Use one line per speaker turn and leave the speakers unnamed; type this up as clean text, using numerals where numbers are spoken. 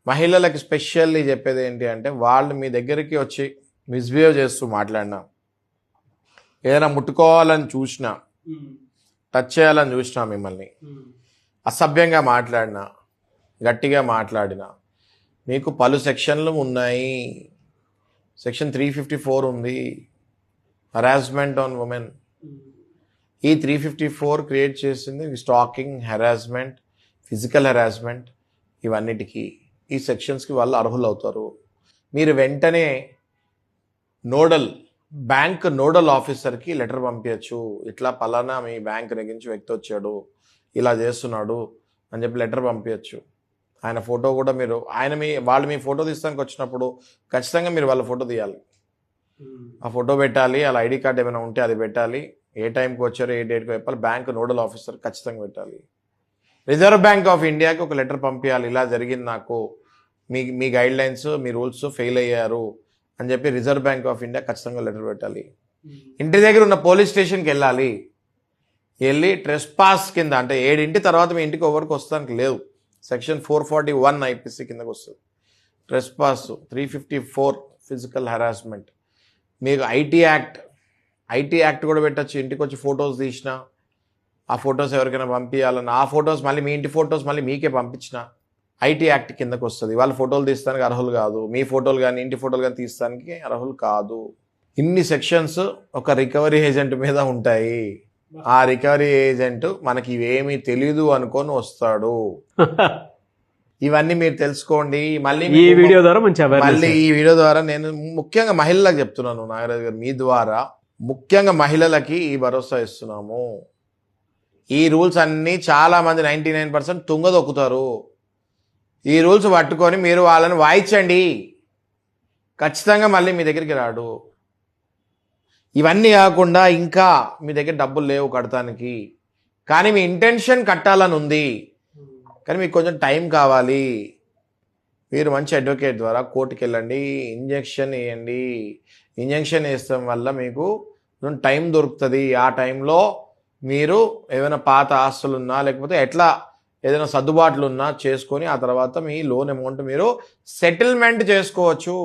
మహిళలకు స్పెషల్లీ చెప్పేది ఏంటి అంటే, వాళ్ళు మీ దగ్గరికి వచ్చి మిస్బిహేవ్ చేస్తూ మాట్లాడినా, ఏదైనా ముట్టుకోవాలని చూసినా, టచ్ చేయాలని చూసినా, మిమ్మల్ని అసభ్యంగా మాట్లాడినా, గట్టిగా మాట్లాడినా, మీకు పలు సెక్షన్లు ఉన్నాయి. సెక్షన్ 354 ఉంది, హరాస్మెంట్ ఆన్ ఉమెన్. ఈ 354 క్రియేట్ చేసింది స్టాకింగ్, హెరాస్మెంట్, ఫిజికల్ హెరాస్మెంట్, ఇవన్నిటికీ ఈ సెక్షన్స్కి వాళ్ళు అర్హులు అవుతారు. మీరు వెంటనే బ్యాంక్ నోడల్ ఆఫీసర్కి లెటర్ పంపించచ్చు. ఇట్లా పలానా మీ బ్యాంక్ నుంచి వ్యక్తి వచ్చాడు, ఇలా చేస్తున్నాడు అని చెప్పి లెటర్ పంపించచ్చు. ఆయన ఫోటో కూడా మీరు వాళ్ళు మీ ఫోటో తీస్తానికి వచ్చినప్పుడు ఖచ్చితంగా మీరు వాళ్ళ ఫోటో తీయాలి. ఆ ఫోటో పెట్టాలి, వాళ్ళ ఐడి కార్డ్ ఏమైనా ఉంటే అది పెట్టాలి, ఏ టైంకి వచ్చారో ఏ డేట్కి చెప్పాలి, బ్యాంక్ నోడల్ ఆఫీసర్ ఖచ్చితంగా పెట్టాలి. రిజర్వ్ బ్యాంక్ ఆఫ్ ఇండియాకి ఒక లెటర్ పంపించాలి, ఇలా జరిగింది నాకు, మీ గైడ్ లైన్స్, మీ రూల్స్ ఫెయిల్ అయ్యారు అని చెప్పి రిజర్వ్ బ్యాంక్ ఆఫ్ ఇండియా ఖచ్చితంగా లెటర్ పెట్టాలి. ఇంటి దగ్గర ఉన్న పోలీస్ స్టేషన్కి వెళ్ళి ట్రెస్పాస్ కింద, అంటే 7 తర్వాత మీ ఇంటికి ఎవరికి వస్తానికి లేదు, సెక్షన్ 441 IPC కిందకు వస్తుంది. ట్రెస్పాస్, 354 ఫిజికల్ హెరాస్మెంట్, మీకు ఐటీ యాక్ట్ కూడా పెట్టచ్చు. ఇంటికి వచ్చి ఫొటోస్ తీసిన, ఆ ఫొటోస్ ఎవరికైనా పంపించాలన్న, ఆ ఫొటోస్ మళ్ళీ మీ ఇంటి ఫొటోస్ మళ్ళీ మీకే పంపించిన ఐటీ యాక్ట్ కిందకు వస్తుంది. వాళ్ళ ఫోటోలు తీస్తానికి అర్హులు కాదు, మీ ఫోటోలు కానీ ఇంటి ఫోటోలు కానీ తీస్తానికి అర్హులు కాదు. ఇన్ని సెక్షన్స్ ఒక రికవరీ ఏజెంట్ మీద ఉంటాయి. ఆ రికవరీ ఏజెంట్ మనకి ఇవేమీ తెలీదు అనుకొని వస్తాడు. ఇవన్నీ మీరు తెలుసుకోండి. మళ్ళీ
ఈ వీడియో
ద్వారా నేను ముఖ్యంగా మహిళలకు చెప్తున్నాను, నాగరాజు గారు, మీ ద్వారా ముఖ్యంగా మహిళలకి ఈ భరోసా ఇస్తున్నాము. ఈ రూల్స్ అన్నీ చాలా మంది 99% తుంగదొక్కుతారు. ఈ రూల్స్ పట్టుకొని మీరు వాళ్ళని వాయించండి, ఖచ్చితంగా మళ్ళీ మీ దగ్గరికి రాడు. ఇవన్నీ కాకుండా ఇంకా మీ దగ్గర డబ్బులు లేవు కడతానికి, కానీ మీ ఇంటెన్షన్ కట్టాలని ఉంది, కానీ మీకు కొంచెం టైం కావాలి. మీరు మంచి అడ్వకేట్ ద్వారా కోర్టుకి వెళ్ళండి, ఇంజెక్షన్ వేయండి. ఇంజెక్షన్ వేస్తాం వల్ల మీకు టైం దొరుకుతుంది. ఆ టైంలో మీరు ఏమైనా పాత ఆస్తులున్నా లేకపోతే ఎట్లా ఏదైనా సర్దుబాట్లు ఉన్నా చేసుకొని ఆ తర్వాత మీ లోన్ అమౌంట్ మీరు సెటిల్మెంట్ చేసుకోవచ్చు.